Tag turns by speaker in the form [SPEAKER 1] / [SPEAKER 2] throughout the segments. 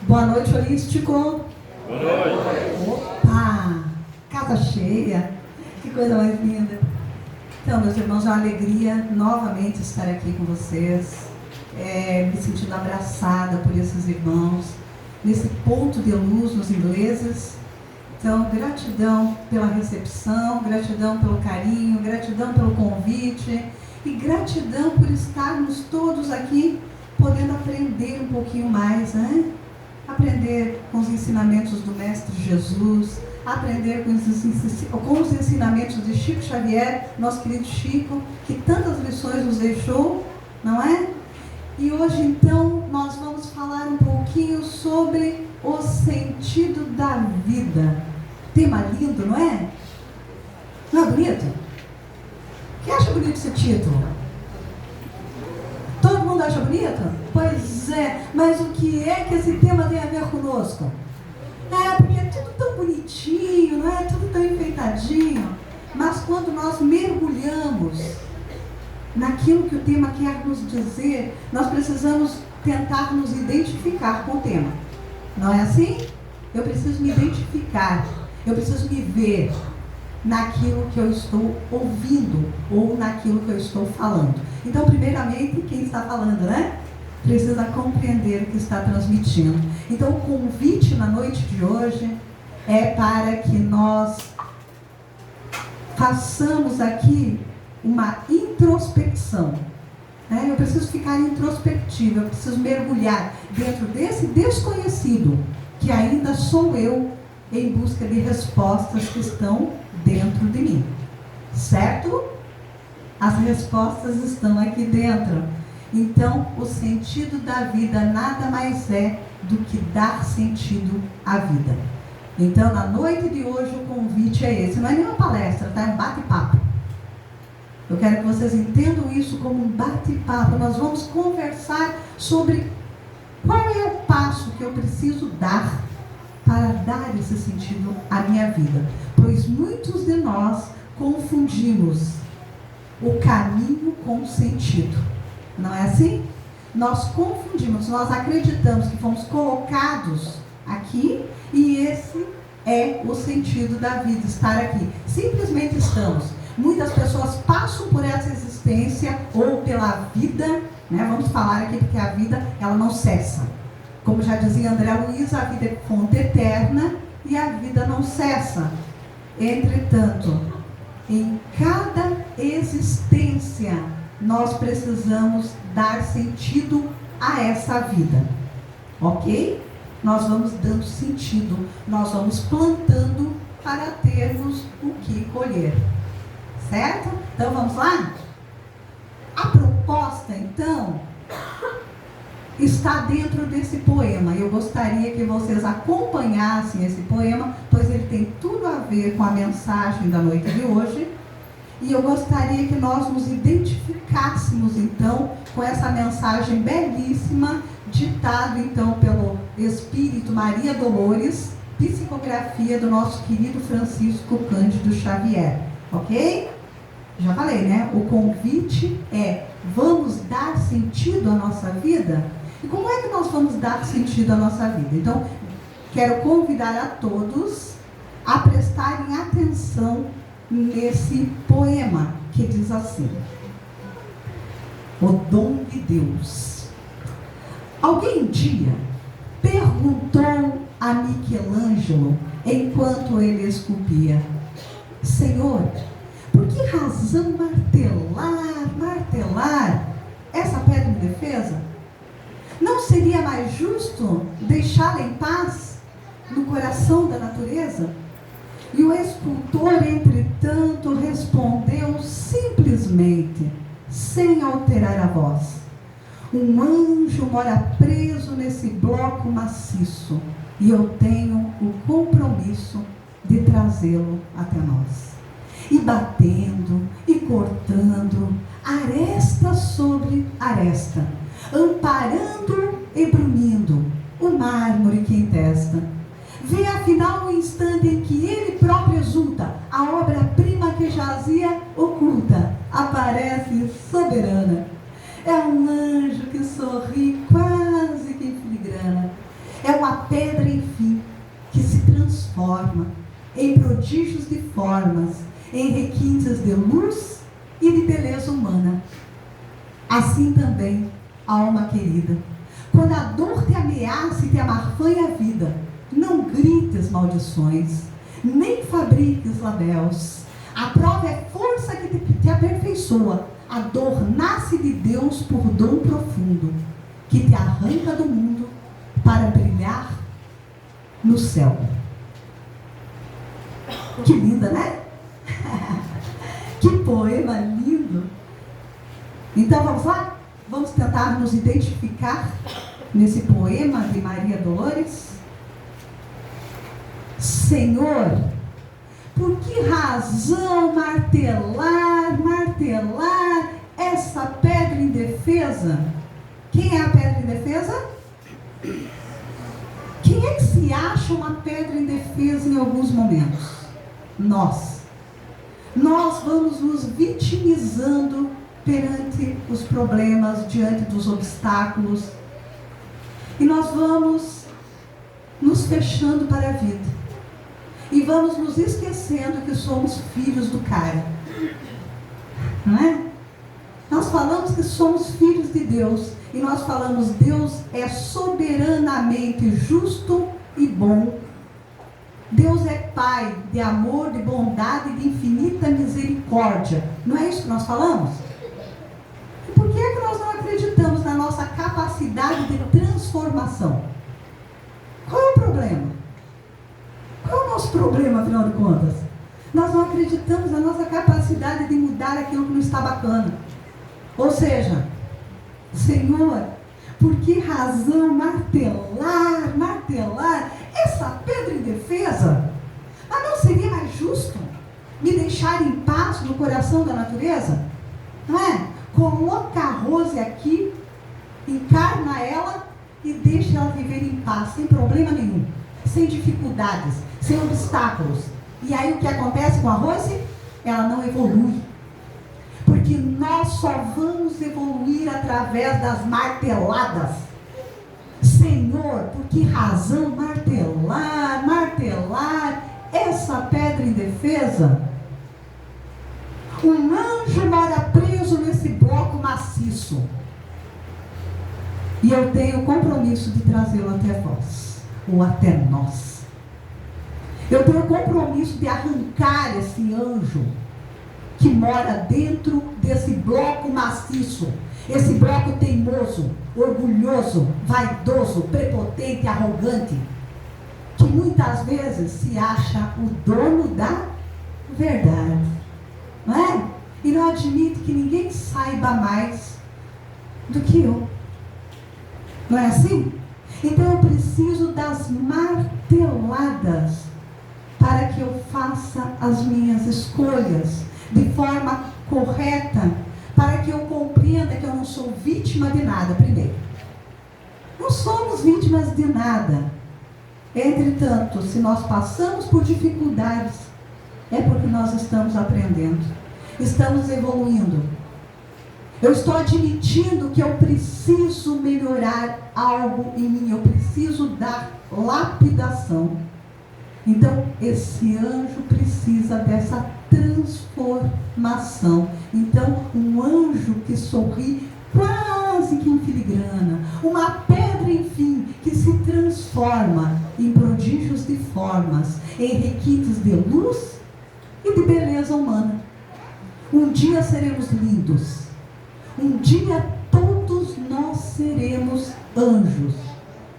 [SPEAKER 1] Boa noite, holístico.
[SPEAKER 2] Boa noite.
[SPEAKER 1] Opa! Casa cheia. Que coisa mais linda. Então, meus irmãos, é uma alegria novamente estar aqui com vocês. Me sentindo abraçada por esses irmãos, nesse ponto de luz nos ingleses. Então, gratidão pela recepção, gratidão pelo carinho, gratidão pelo convite e gratidão por estarmos todos aqui podendo aprender um pouquinho mais, né? Aprender com os ensinamentos do Mestre Jesus, aprender com os ensinamentos de Chico Xavier, nosso querido Chico, que tantas lições nos deixou, não é? E hoje, então, nós vamos falar um pouquinho sobre o sentido da vida. Tema lindo, não é? Não é bonito? Quem acha bonito esse título? Todo mundo acha bonito? Pois é, mas o que é que esse tema tem a ver conosco? Porque é tudo tão bonitinho, não é? Tudo tão enfeitadinho. Mas quando nós mergulhamos naquilo que o tema quer nos dizer, nós precisamos tentar nos identificar com o tema. Não é assim? Eu preciso me identificar, eu preciso me ver naquilo que eu estou ouvindo ou naquilo que eu estou falando. Então, primeiramente, quem está falando, né? Precisa compreender o que está transmitindo. Então, o convite na noite de hoje é para que nós façamos aqui uma introspecção. Eu preciso ficar introspectiva, eu preciso mergulhar dentro desse desconhecido, que ainda sou eu, em busca de respostas que estão dentro de mim. Certo? As respostas estão aqui dentro. Então, o sentido da vida nada mais é do que dar sentido à vida. Então, na noite de hoje, o convite é esse. Não é nenhuma palestra, tá? É um bate-papo. Eu quero que vocês entendam isso como um bate-papo. Nós vamos conversar sobre qual é o passo que eu preciso dar para dar esse sentido à minha vida. Pois muitos de nós confundimos o caminho com o sentido. Não é assim? Nós confundimos, nós acreditamos que fomos colocados aqui e esse é o sentido da vida, estar aqui. Simplesmente estamos. Muitas pessoas passam por essa existência ou pela vida, né? Vamos falar aqui porque a vida, ela não cessa. Como já dizia André Luiz, a vida é fonte eterna e a vida não cessa. Entretanto, em cada existência, nós precisamos dar sentido a essa vida. Ok? Nós vamos dando sentido, nós vamos plantando para termos o que colher. Certo? Então vamos lá? A proposta, então, está dentro desse poema. Eu gostaria que vocês acompanhassem esse poema, pois ele tem tudo a ver com a mensagem da noite de hoje. E eu gostaria que nós nos identificássemos, então, com essa mensagem belíssima, ditado, então, pelo Espírito Maria Dolores, psicografia do nosso querido Francisco Cândido Xavier. Ok? Já falei, né? O convite é: vamos dar sentido à nossa vida? E como é que nós vamos dar sentido à nossa vida? Então, quero convidar a todos a prestarem atenção nesse poema que diz assim: o dom de Deus. Alguém um dia perguntou a Michelangelo, enquanto ele esculpia: Senhor, por que razão martelar essa pedra indefesa? Não seria mais justo deixá-la em paz no coração da natureza? E o escultor, entretanto, respondeu simplesmente, sem alterar a voz: um anjo mora preso nesse bloco maciço, e eu tenho o compromisso de trazê-lo até nós. E batendo, e cortando, aresta sobre aresta, amparando e brunindo o mármore que entesta. Vê afinal o instante em que ele próprio exulta, a obra-prima que jazia oculta, aparece soberana. É um anjo que sorri quase que em filigrana. É o uma pedra, enfim, que se transforma em prodígios de formas, em requintes de luz e de beleza humana. Assim também, alma querida, quando a dor te ameaça e te amarfanha a vida, não grites maldições, nem fabriques labéus. A prova é força que te aperfeiçoa. A dor nasce de Deus por dom profundo, que te arranca do mundo para brilhar no céu. Que linda, né? Que poema lindo. Então vamos lá? Vamos tentar nos identificar nesse poema de Maria Dolores. Senhor, por que razão martelar essa pedra indefesa? Quem é a pedra indefesa? Quem é que se acha uma pedra indefesa em alguns momentos? Nós. Nós vamos nos vitimizando perante os problemas, diante dos obstáculos. E nós vamos nos fechando para a vida. E vamos nos esquecendo que somos filhos do cara. Não é? Nós falamos que somos filhos de Deus. E nós falamos, Deus é soberanamente justo e bom. Deus é Pai de amor, de bondade e de infinita misericórdia. Não é isso que nós falamos? E por que é que nós não acreditamos na nossa capacidade de transformação? Qual é o problema? Qual é o nosso problema, afinal de contas? Nós não acreditamos na nossa capacidade de mudar aquilo que não está bacana. Ou seja, Senhor, por que razão martelar essa pedra indefesa? Mas não seria mais justo me deixar em paz no coração da natureza? Não é? Coloca a Rose aqui, encarna ela e deixa ela viver em paz, sem problema nenhum, sem dificuldades, sem obstáculos. E aí o que acontece com a Rose? Ela não evolui. Porque nós só vamos evoluir através das marteladas. Senhor, por que razão martelar essa pedra indefesa? Um anjo mora preso nesse bloco maciço. E eu tenho o compromisso de trazê-lo até vós, ou até nós. Eu tenho o compromisso de arrancar esse anjo que mora dentro desse bloco maciço, esse bloco teimoso, orgulhoso, vaidoso, prepotente, arrogante, que muitas vezes se acha o dono da verdade, não é? E não admite que ninguém saiba mais do que eu. Não é assim? Então eu preciso das marteladas para que eu faça as minhas escolhas de forma correta, para que eu compreenda que eu não sou vítima de nada. Primeiro, não somos vítimas de nada. Entretanto, se nós passamos por dificuldades, é porque nós estamos aprendendo, estamos evoluindo. Eu estou admitindo que eu preciso melhorar algo em mim, eu preciso dar lapidação. Então, esse anjo precisa dessa transformação. Então, um anjo que sorri quase que em filigrana, uma pedra, enfim, que se transforma em prodígios de formas, em requintes de luz e de beleza humana. Um dia seremos lindos. Um dia todos nós seremos anjos.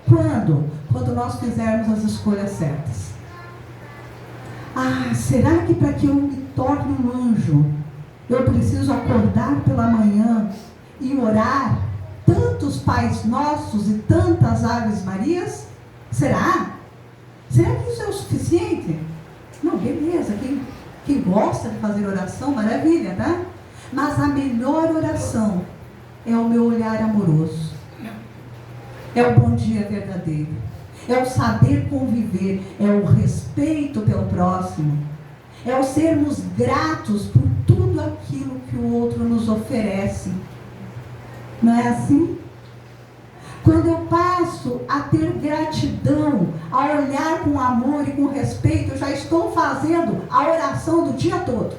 [SPEAKER 1] Quando? Quando nós fizermos as escolhas certas. Ah, será que para que eu me torne um anjo, eu preciso acordar pela manhã e orar tantos Pais Nossos e tantas Aves Marias? Será? Será que isso é o suficiente? Não, beleza, quem gosta de fazer oração, maravilha, tá? Mas a melhor oração é o meu olhar amoroso, é o bom dia verdadeiro, é o saber conviver, é o respeito pelo próximo, é o sermos gratos por tudo aquilo que o outro nos oferece. Não é assim? quando eu passo a ter gratidão, a olhar com amor e com respeito, eu já estou fazendo a oração do dia todo.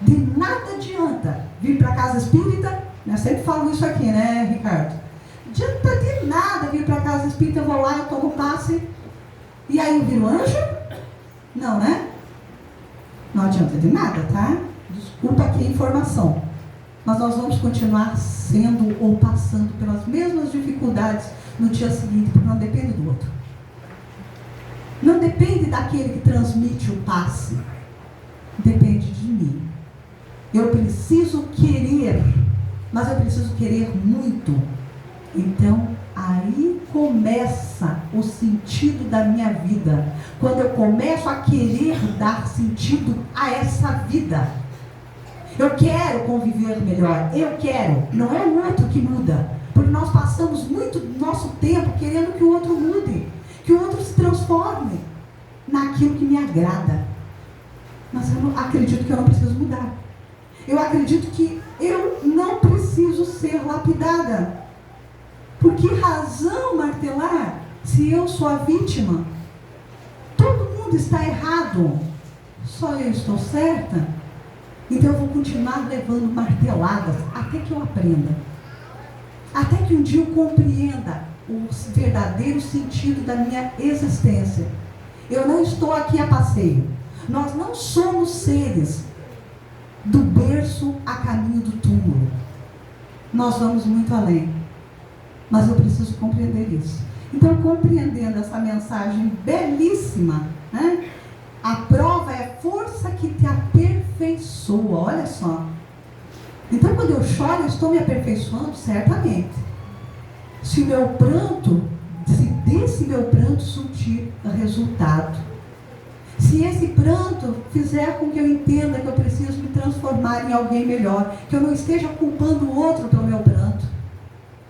[SPEAKER 1] De nada adianta vir para a casa espírita, eu sempre falo isso aqui, né, Ricardo? Adianta de nada vir para a casa espírita, eu vou lá, eu tomo passe, e aí eu viro anjo? Não, né? Não adianta de nada, tá? Desculpa aqui a informação. Mas nós vamos continuar sendo ou passando pelas mesmas dificuldades no dia seguinte, porque não depende do outro. Não depende daquele que transmite o passe. Depende de mim. Eu preciso querer, mas eu preciso querer muito. Então, aí começa o sentido da minha vida. Quando eu começo a querer dar sentido a essa vida. Eu quero conviver melhor, eu quero, não é o outro que muda, porque nós passamos muito nosso tempo querendo que o outro mude, que o outro se transforme naquilo que me agrada. Mas eu não, acredito que eu não preciso mudar. Eu acredito que eu não preciso ser lapidada. Por que razão martelar se eu sou a vítima? Todo mundo está errado, só eu estou certa? Então eu vou continuar levando marteladas até que eu aprenda. Até que um dia eu compreenda o verdadeiro sentido da minha existência. Eu não estou aqui a passeio. Nós não somos seres do berço a caminho do túmulo. Nós vamos muito além. Mas eu preciso compreender isso. Então, compreendendo essa mensagem belíssima, né? A prova é a força que te aperfeiçoa, olha só. Então, quando eu choro, eu estou me aperfeiçoando, certamente. Se desse meu pranto surtir resultado. Se esse pranto fizer com que eu entenda que eu preciso me transformar em alguém melhor, que eu não esteja culpando o outro pelo meu pranto,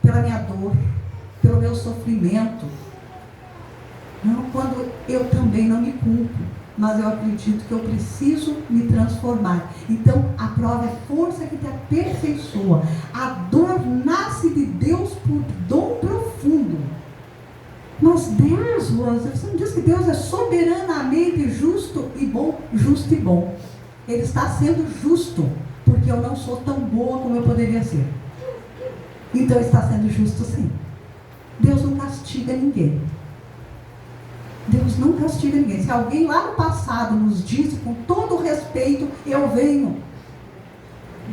[SPEAKER 1] pela minha dor, pelo meu sofrimento. Não, quando eu também não me culpo. Mas eu acredito que eu preciso me transformar. Então, a prova é força que te aperfeiçoa. A dor nasce de Deus por dom profundo. Mas Deus, Rosa, você não diz que Deus é soberanamente justo e bom? Justo e bom. Ele está sendo justo, porque eu não sou tão boa como eu poderia ser. Então, está sendo justo sim. Deus não castiga ninguém. Deus não castiga ninguém. Se alguém lá no passado nos disse, com todo o respeito, eu venho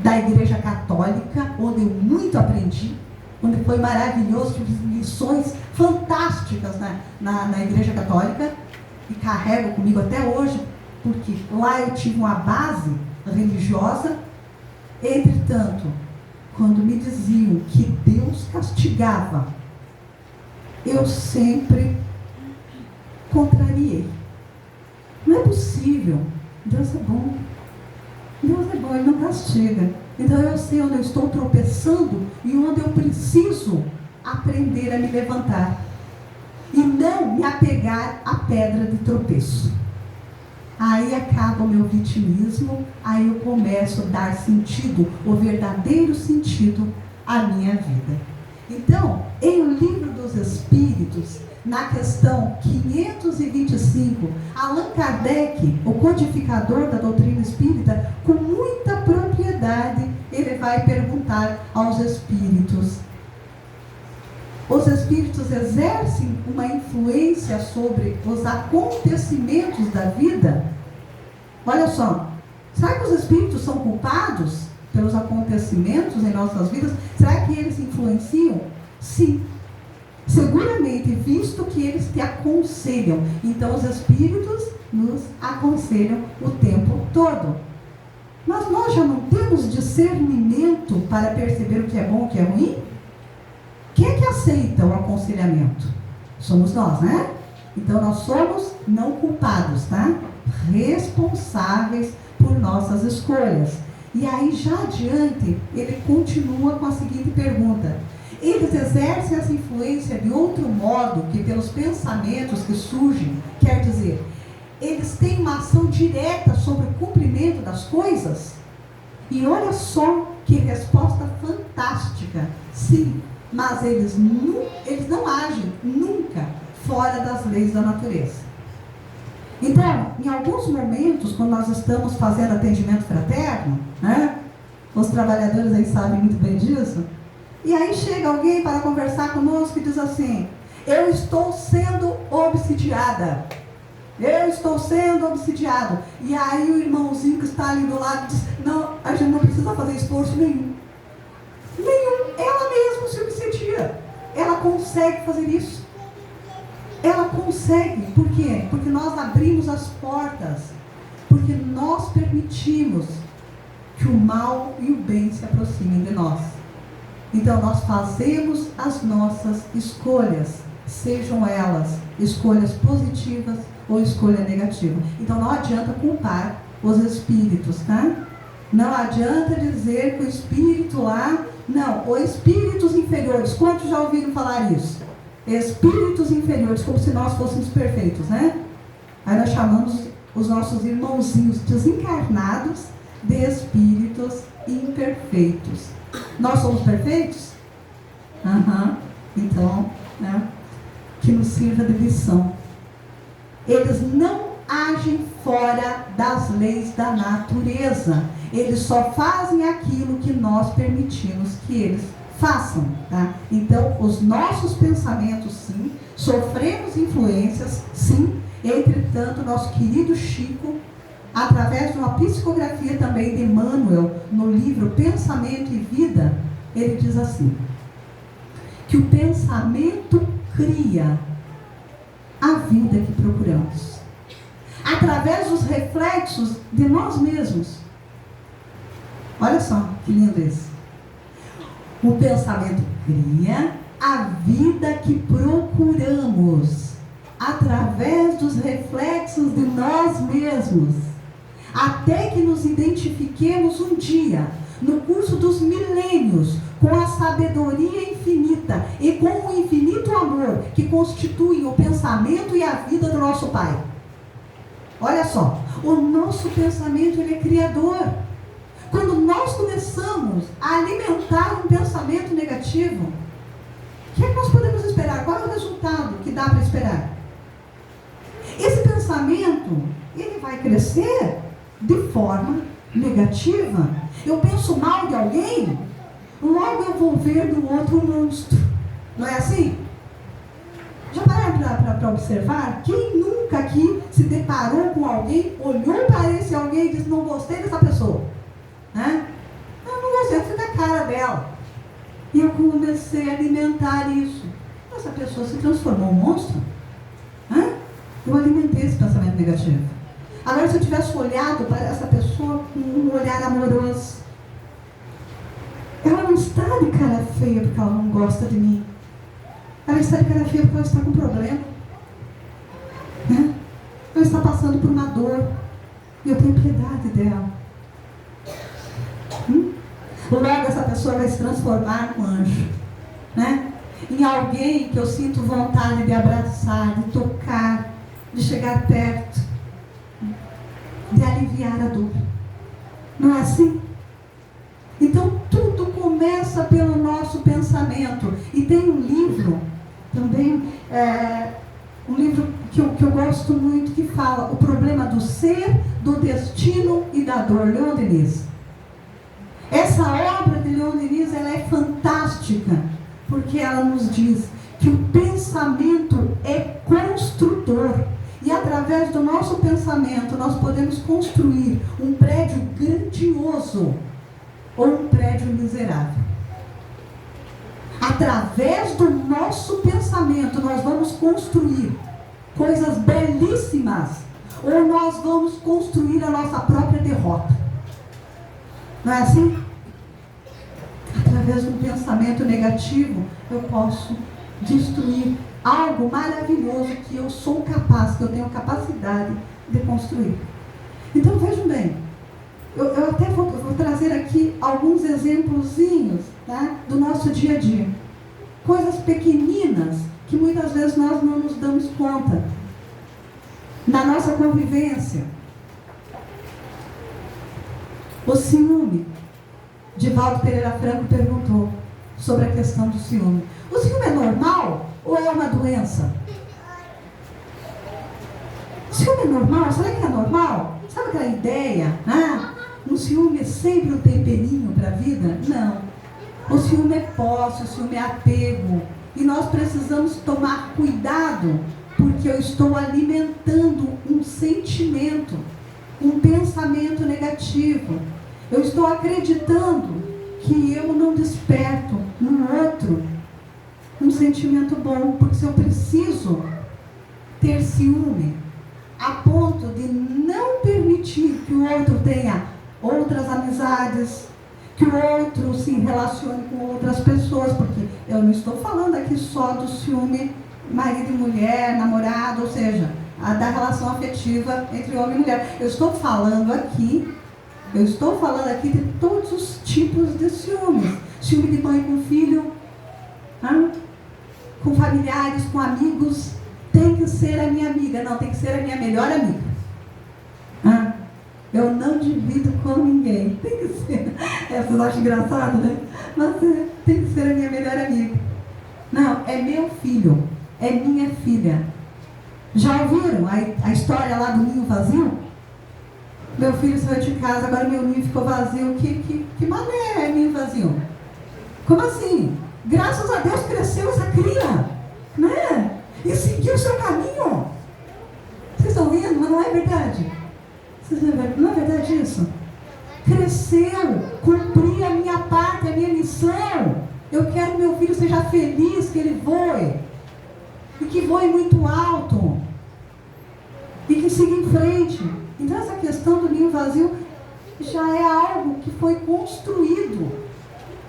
[SPEAKER 1] da Igreja Católica, onde eu muito aprendi, onde foi maravilhoso, tive lições fantásticas na Igreja Católica, e carrego comigo até hoje, porque lá eu tive uma base religiosa. Entretanto, quando me diziam que Deus castigava, eu sempre contrariei. Não é possível. Deus é bom. Deus é bom, Ele não castiga. Então eu sei onde eu estou tropeçando e onde eu preciso aprender a me levantar. E não me apegar à pedra de tropeço. Aí acaba o meu vitimismo, aí eu começo a dar sentido, o verdadeiro sentido à minha vida. Então, em O Livro dos Espíritos, na questão 525, Allan Kardec, o codificador da doutrina espírita, com muita propriedade, ele vai perguntar aos espíritos: os espíritos exercem uma influência sobre os acontecimentos da vida? Olha só, será que os espíritos são culpados pelos acontecimentos em nossas vidas? Será que eles influenciam? Sim. Seguramente, visto que eles te aconselham. Então os espíritos nos aconselham o tempo todo. Mas nós já não temos discernimento para perceber o que é bom e o que é ruim? Quem é que aceita o aconselhamento? Somos nós, né? Então nós somos não culpados, tá? Responsáveis por nossas escolhas. E aí já adiante, ele continua com a seguinte pergunta: eles exercem essa influência de outro modo que pelos pensamentos que surgem? Quer dizer, eles têm uma ação direta sobre o cumprimento das coisas? E olha só que resposta fantástica. Sim, mas eles não agem nunca fora das leis da natureza. Então, em alguns momentos, quando nós estamos fazendo atendimento fraterno, né, os trabalhadores aí sabem muito bem disso, e aí chega alguém para conversar conosco e diz assim: eu estou sendo obsidiada. Eu estou sendo obsidiado. E aí o irmãozinho que está ali do lado diz: não, a gente não precisa fazer esforço nenhum. Ela mesma se obsidia. Ela consegue fazer isso. Ela consegue. Por quê? Porque nós abrimos as portas. Porque nós permitimos que o mal e o bem se aproximem de nós. Então nós fazemos as nossas escolhas, sejam elas escolhas positivas ou escolha negativa. Então não adianta culpar os espíritos, tá? Não adianta dizer que o espírito lá... Não, os espíritos inferiores. Quantos já ouviram falar isso? Espíritos inferiores, como se nós fôssemos perfeitos, né? Aí nós chamamos os nossos irmãozinhos desencarnados de espíritos imperfeitos. Nós somos perfeitos? Então, né, que nos sirva de lição. Eles não agem fora das leis da natureza. Eles só fazem aquilo que nós permitimos que eles façam, tá? Então, os nossos pensamentos, sim, sofremos influências, sim. Entretanto, nosso querido Chico, através de uma psicografia também de Emmanuel, no livro Pensamento e Vida, ele diz assim, que o pensamento cria a vida que procuramos, através dos reflexos de nós mesmos. Olha só que lindo isso. O pensamento cria a vida que procuramos, através dos reflexos de nós mesmos, até que nos identifiquemos um dia, no curso dos milênios, com a sabedoria infinita e com o infinito amor que constituem o pensamento e a vida do nosso Pai. Olha só, o nosso pensamento, ele é criador. Quando nós começamos a alimentar um pensamento negativo, o que é que nós podemos esperar? Qual é o resultado que dá para esperar? Esse pensamento, ele vai crescer de forma negativa. Eu penso mal de alguém, logo eu vou ver no outro um monstro. Não é assim? Já pararam para observar? Quem nunca aqui se deparou com alguém, olhou para esse alguém e disse: não gostei dessa pessoa? Né? Eu não gostei, eu fui da cara dela. E eu comecei a alimentar isso. Essa pessoa se transformou em um monstro? Eu alimentei esse pensamento negativo. Agora, se eu tivesse olhado para essa pessoa com um olhar amoroso, ela não está de cara feia porque ela não gosta de mim. Ela está de cara feia porque ela está com um problema. Ela está passando por uma dor. E eu tenho piedade dela. Logo essa pessoa vai se transformar num anjo. Né? Em alguém que eu sinto vontade de abraçar, de tocar, de chegar perto, de aliviar a dor. Não é assim? Então tudo começa pelo nosso pensamento. E tem um livro também, um livro que eu gosto muito, que fala o problema do ser, do destino e da dor, Leon Denis. Essa obra de Leon Denis, ela é fantástica, porque ela nos diz que o pensamento é construtor. E através do nosso pensamento, nós podemos construir um prédio grandioso ou um prédio miserável. Através do nosso pensamento, nós vamos construir coisas belíssimas, ou nós vamos construir a nossa própria derrota. Não é assim? Através de um pensamento negativo, eu posso destruir algo maravilhoso que eu sou capaz, que eu tenho capacidade de construir. Então vejam bem, eu até vou trazer aqui alguns exemplozinhos, tá, do nosso dia a dia. Coisas pequeninas que muitas vezes nós não nos damos conta. Na nossa convivência. O ciúme. Divaldo Pereira Franco perguntou sobre a questão do ciúme. ciúme é normal ou é uma doença? Ciúme é normal? Será que é normal? Sabe aquela ideia? O ciúme é sempre um temperinho para a vida? Não. O ciúme é posse, o ciúme é apego. E nós precisamos tomar cuidado, porque eu estou alimentando um sentimento, um pensamento negativo. Eu estou acreditando que eu não desperto no outro um sentimento bom, porque se eu preciso ter ciúme a ponto de não permitir que o outro tenha outras amizades, que o outro se relacione com outras pessoas, porque eu não estou falando aqui só do ciúme marido e mulher, namorado, ou seja, da relação afetiva entre homem e mulher. Eu estou falando aqui de todos os tipos de ciúmes. Ciúme de mãe com filho, com familiares, com amigos. Tem que ser a minha amiga, não, tem que ser a minha melhor amiga. Eu não divido com ninguém. Tem que ser. Vocês acham engraçado, né? Mas tem que ser a minha melhor amiga. Não, é meu filho, é minha filha. Já ouviram a história lá do ninho vazio? Meu filho saiu de casa, agora meu ninho ficou vazio. Que mané é ninho vazio? Como assim? Graças a Deus cresceu essa cria, né? E seguiu o seu caminho. Vocês estão vendo? Mas não é verdade? Não é verdade isso? Cresceu, cumpri a minha parte, a minha missão. Eu quero que meu filho seja feliz, que ele voe. E que voe muito alto. E que siga em frente. Então essa questão do ninho vazio já é algo que foi construído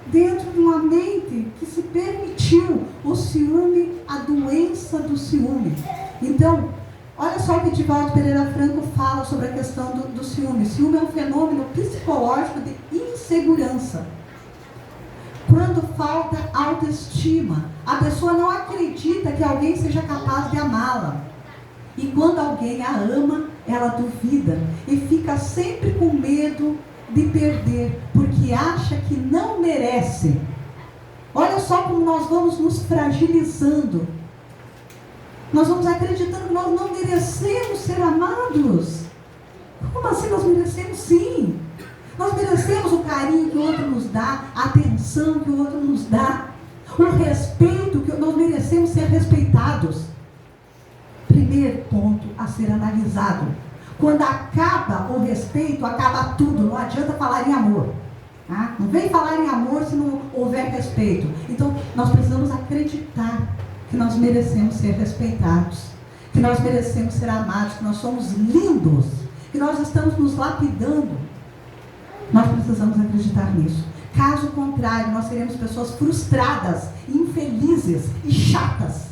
[SPEAKER 1] dentro de uma mente que se permitiu o ciúme, a doença do ciúme. Então, olha só o que Divaldo Pereira Franco fala sobre a questão do ciúme. Ciúme é um fenômeno psicológico de insegurança. Quando falta autoestima, a pessoa não acredita que alguém seja capaz de amá-la. E quando alguém a ama, ela duvida e fica sempre com medo de perder, porque acha que não merece. Olha só como nós vamos nos fragilizando. Nós vamos acreditando que nós não merecemos ser amados. Como assim nós merecemos? Sim. Nós merecemos o carinho que o outro nos dá, a atenção que o outro nos dá, o respeito que nós merecemos ser respeitados. Primeiro ponto a ser analisado. Quando acaba o respeito, acaba tudo. Não adianta falar em amor. Não vem falar em amor se não houver respeito. Então, nós precisamos acreditar que nós merecemos ser respeitados, que nós merecemos ser amados, que nós somos lindos, que nós estamos nos lapidando. Nós precisamos acreditar nisso. Caso contrário, nós seremos pessoas frustradas, infelizes e chatas.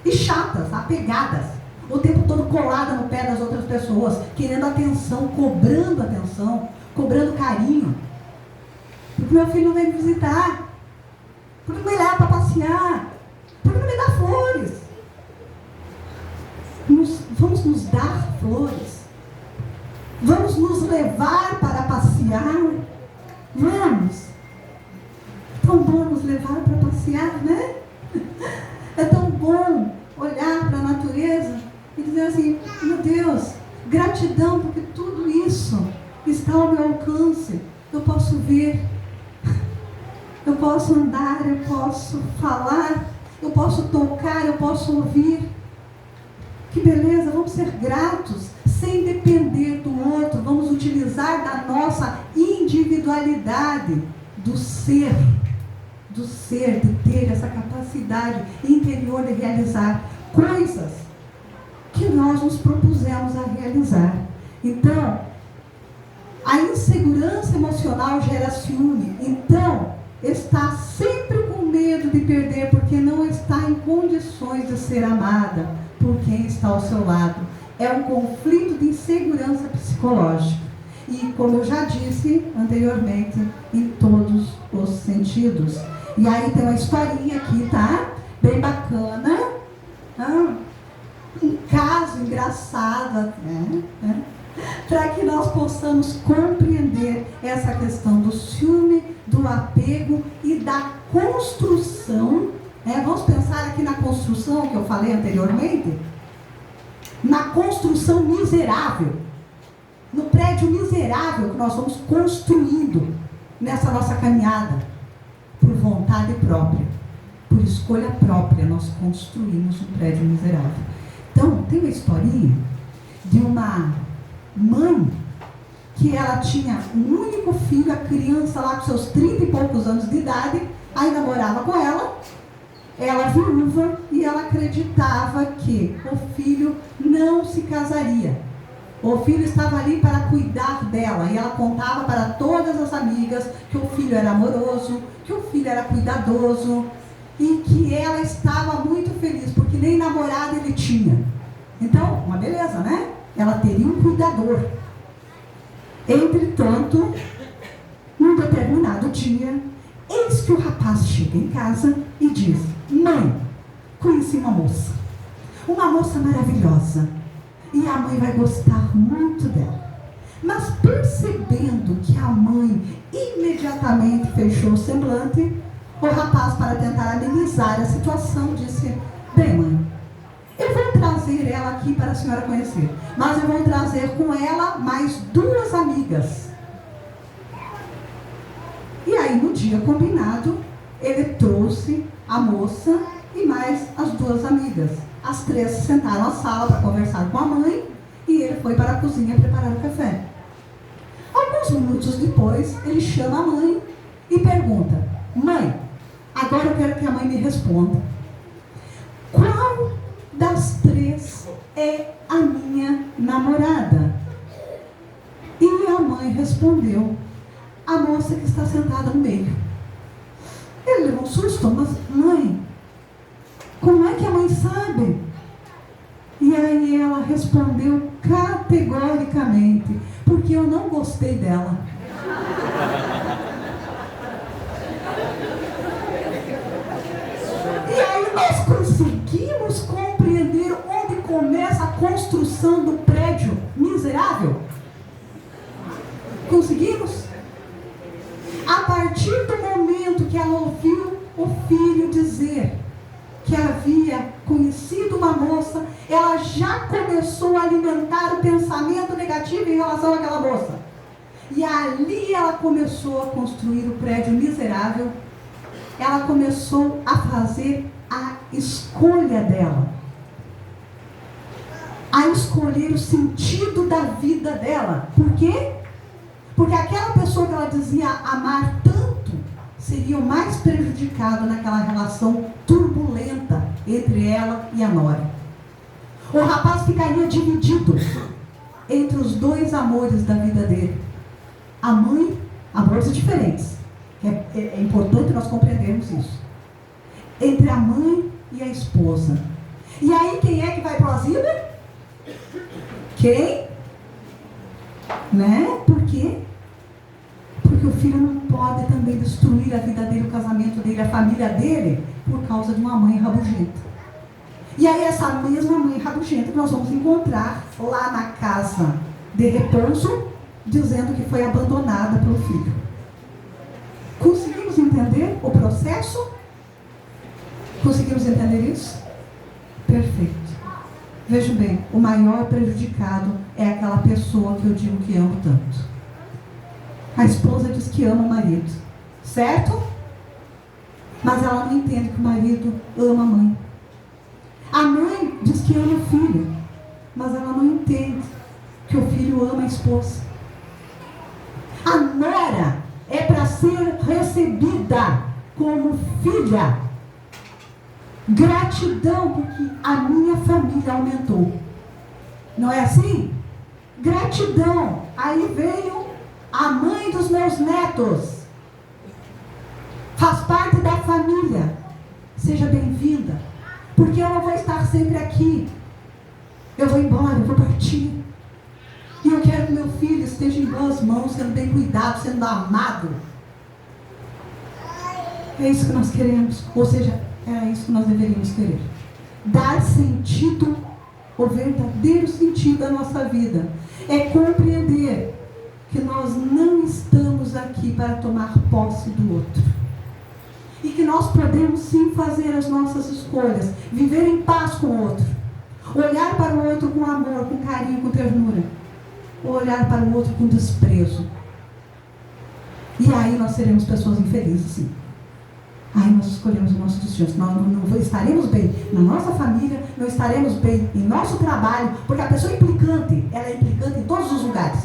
[SPEAKER 1] E chatas, apegadas, o tempo todo colada no pé das outras pessoas, querendo atenção, cobrando carinho. Porque meu filho não vem me visitar, porque não me leva para passear, porque não me dá flores. Vamos nos dar flores, vamos nos levar para passear, vamos. Tão bom nos levar para passear, né? É tão bom olhar para a natureza e dizer assim, meu Deus, gratidão porque tudo isso está ao meu alcance. Eu posso ver, eu posso andar, eu posso falar, eu posso tocar, eu posso ouvir. Que beleza, vamos ser gratos, sem depender do outro. Vamos utilizar da nossa individualidade, do ser, de ter essa capacidade interior de realizar coisas que nós nos propusemos a realizar. Então, a insegurança emocional gera ciúme. Então, está sempre com medo de perder, porque não está em condições de ser amada por quem está ao seu lado. É um conflito de insegurança psicológica. E, como eu já disse anteriormente, em todos os sentidos. E aí tem uma historinha aqui, tá? Bem bacana. Um caso engraçado, né? Para que nós possamos compreender essa questão do ciúme, do apego e da construção Vamos pensar aqui na construção que eu falei anteriormente. Na construção miserável. No prédio miserável que nós vamos construindo nessa nossa caminhada. Por vontade própria. Por escolha própria, nós construímos um prédio miserável. Então, tem uma historinha de uma mãe que ela tinha um único filho, a criança lá com seus 30 e poucos anos de idade, ainda morava com ela viúva, e ela acreditava que o filho não se casaria. O filho estava ali para cuidar dela, e ela contava para todas as amigas que o filho era amoroso, que o filho era cuidadoso, e que ela estava muito feliz, porque nem namorado ele tinha. Então, uma beleza, né? Ela teria um cuidador. Entretanto, num determinado dia, eis que o rapaz chega em casa e diz: mãe, conheci uma moça maravilhosa, e a mãe vai gostar muito dela. Mas percebendo que a mãe imediatamente fechou o semblante, o rapaz, para tentar amenizar a situação, disse: bem, mãe, eu vou trazer ela aqui para a senhora conhecer, mas eu vou trazer com ela mais 2 amigas. E aí, no dia combinado, ele trouxe a moça e mais as 2 amigas. As 3 se sentaram na sala para conversar com a mãe, e ele foi para a cozinha preparar o café. Alguns minutos depois, ele chama a mãe e pergunta: mãe, agora eu quero que a mãe me responda. Qual das 3 é a minha namorada? E a mãe respondeu: a moça que está sentada no meio. Ele levou um susto: mas mãe, como é que a mãe sabe? E aí ela respondeu categoricamente: porque eu não gostei dela. E aí nós conseguimos compreender onde começa a construção do prédio miserável? Conseguimos? A partir do momento que ela ouviu o filho dizer que havia conhecido uma moça, ela já começou a alimentar o pensamento negativo em relação àquela moça. E ali ela começou a construir o prédio miserável. Ela começou a fazer a escolha dela, a escolher o sentido da vida dela. Por quê? Porque aquela pessoa que ela dizia amar tanto seria o mais prejudicado naquela relação turbulenta entre ela e a nora. O rapaz ficaria dividido entre os 2 amores da vida dele. A mãe, amores diferentes. É importante nós compreendermos isso. Entre a mãe e a esposa. E aí quem é que vai para o asilo? Quem? Né? Por quê? Porque o filho não pode também destruir a vida dele, o casamento dele, a família dele, por causa de uma mãe rabugenta. E aí essa mesma mãe rabugenta que nós vamos encontrar lá na casa de repouso, dizendo que foi abandonada pelo filho. Conseguimos entender o processo? Conseguimos entender isso? Perfeito. Veja bem, o maior prejudicado é aquela pessoa que eu digo que amo tanto. A esposa diz que ama o marido, certo? Mas ela não entende que o marido ama a mãe. A mãe diz que ama o filho, mas ela não entende que o filho ama a esposa. A nora é para ser recebida como filha. Gratidão, porque a minha família aumentou. Não é assim? Gratidão. Aí veio a mãe dos meus netos. Faz parte da família. Seja bem-vinda. Porque eu não vou estar sempre aqui. Eu vou embora, eu vou partir. E eu quero que meu filho esteja em boas mãos, sendo bem cuidado, sendo amado. É isso que nós queremos. Ou seja, é isso que nós deveríamos querer. Dar sentido, o verdadeiro sentido da nossa vida. É compreender que nós não estamos aqui para tomar posse do outro. E que nós podemos sim fazer as nossas escolhas, viver em paz com o outro, olhar para o outro com amor, com carinho, com ternura, ou olhar para o outro com desprezo. E aí nós seremos pessoas infelizes, sim. Aí nós escolhemos o nosso destino. Nós não estaremos bem na nossa família, não estaremos bem em nosso trabalho, porque a pessoa implicante, ela é implicante em todos os lugares.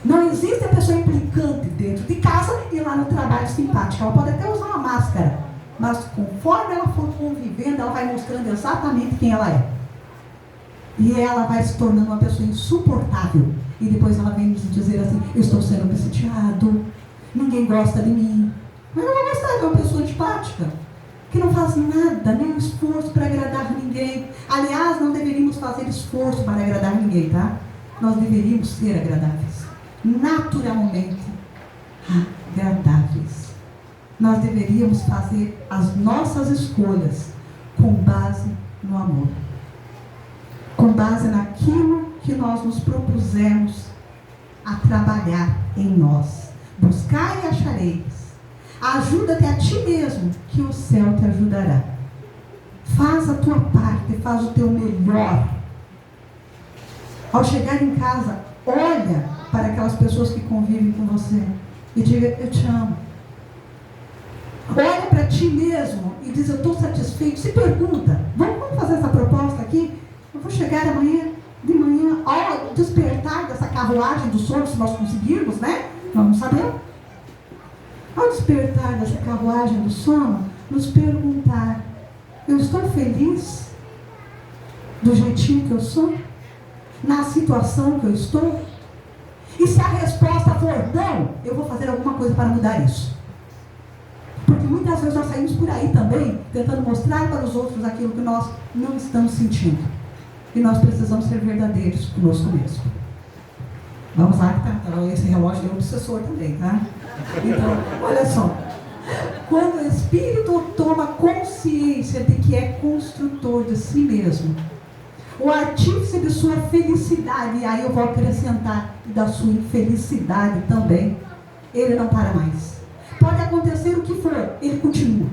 [SPEAKER 1] Não existe a pessoa implicante dentro de casa e lá no trabalho simpática. Ela pode até usar uma máscara, mas conforme ela for convivendo, ela vai mostrando exatamente quem ela é. E ela vai se tornando uma pessoa insuportável. E depois ela vem nos dizer assim: eu estou sendo obsidiado, ninguém gosta de mim. Mas não vai gostar de uma pessoa antipática, que não faz nada, nenhum esforço para agradar ninguém. Aliás, não deveríamos fazer esforço para agradar ninguém, tá? Nós deveríamos ser agradáveis, naturalmente agradáveis. Nós deveríamos fazer as nossas escolhas com base no amor, com base naquilo que nós nos propusemos a trabalhar em nós. Buscai e achareis. Ajuda-te a ti mesmo, que o céu te ajudará. Faz a tua parte, faz o teu melhor. Ao chegar em casa, olha para aquelas pessoas que convivem com você e diga: eu te amo. Olha para ti mesmo e diz: eu estou satisfeito. Se pergunta: vamos fazer essa proposta aqui? Eu vou chegar amanhã, de manhã, ao despertar dessa carruagem do sono, se nós conseguirmos, né? Vamos saber. Ao despertar dessa carruagem do sono, nos perguntar: eu estou feliz do jeitinho que eu sou? Na situação que eu estou? E se a resposta for não, eu vou fazer alguma coisa para mudar isso. Porque muitas vezes nós saímos por aí também, tentando mostrar para os outros aquilo que nós não estamos sentindo. E nós precisamos ser verdadeiros conosco mesmo. Vamos lá, tá? Esse relógio é obsessor também, tá? Então, olha só. Quando o Espírito toma consciência de que é construtor de si mesmo, o artífice de sua felicidade, e aí eu vou acrescentar, da sua infelicidade também, ele não para mais. Pode acontecer o que for, ele continua.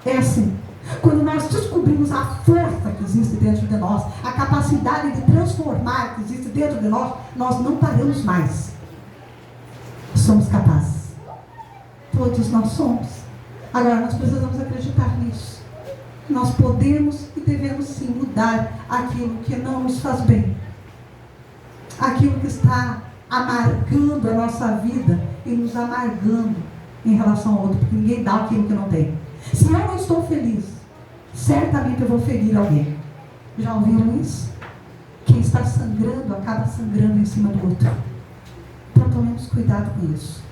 [SPEAKER 1] É assim. Quando nós descobrimos a força que existe dentro de nós, a capacidade de transformar que existe dentro de nós, nós não paramos mais. Somos capazes. Todos nós somos. Agora nós precisamos acreditar nisso. Nós podemos e devemos sim mudar aquilo que não nos faz bem. Aquilo que está amargando a nossa vida e nos amargando em relação ao outro, porque ninguém dá aquilo que não tem. Se eu não estou feliz, certamente eu vou ferir alguém. Já ouviram isso? Quem está sangrando acaba sangrando em cima do outro. Então tomemos cuidado com isso.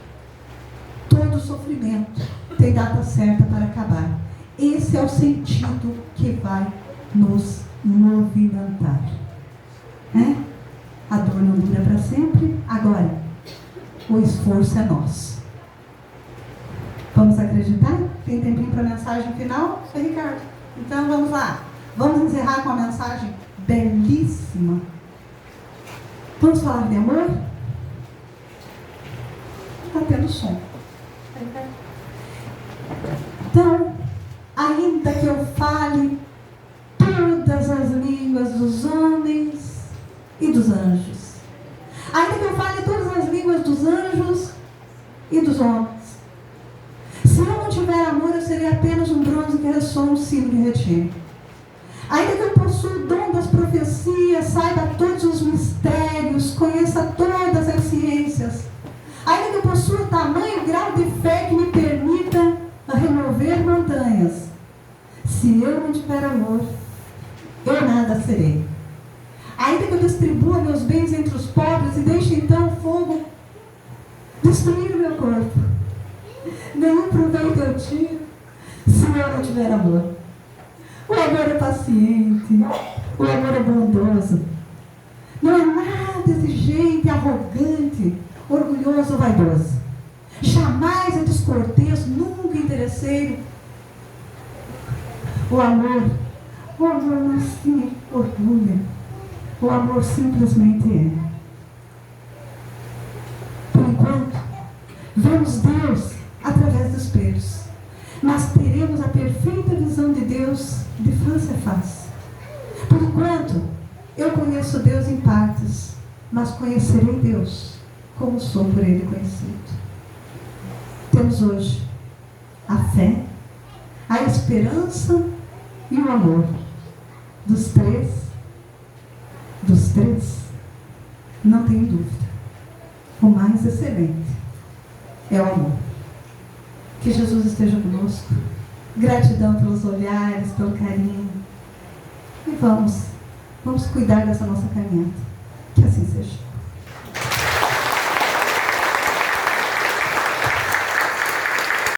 [SPEAKER 1] Todo sofrimento tem data certa para acabar. Esse é o sentido que vai nos movimentar. A dor não dura para sempre. Agora, o esforço é nosso. Vamos acreditar? Tem tempinho para a mensagem final? Sr. Ricardo. Então vamos lá. Vamos encerrar com uma mensagem belíssima. Vamos falar de amor? Está tendo som. Então, ainda que eu fale todas as línguas dos homens e dos anjos, ainda que eu fale todas as línguas dos anjos e dos homens, se eu não tiver amor, eu serei apenas um bronze que ressoa, um sino que retine. Ainda que eu possua o dom das profecias, saiba todos os mistérios, conheça todas as ciências, ainda que eu possua tamanho grau de fé que me permita remover montanhas, se eu não tiver amor, eu nada serei. Ainda que eu distribua meus bens entre os pobres e deixe então o fogo destruir o meu corpo, nenhum proveito eu tiro se eu não tiver amor. O amor é paciente, o amor é bondoso, não é nada exigente, arrogante, orgulhoso ou vaidoso. Jamais é descortês, nunca interesseiro. O amor não se orgulha. O amor simplesmente é. Por enquanto, vemos Deus através dos espelhos. Deus de face a face. Por enquanto, eu conheço Deus em partes, mas conhecerei Deus como sou por Ele conhecido. Temos hoje a fé, a esperança e o amor. Dos três, não tenho dúvida, o mais excelente é o amor. Que Jesus esteja conosco. Gratidão pelos olhares, pelo carinho. E vamos cuidar dessa nossa caminhada. Que assim seja.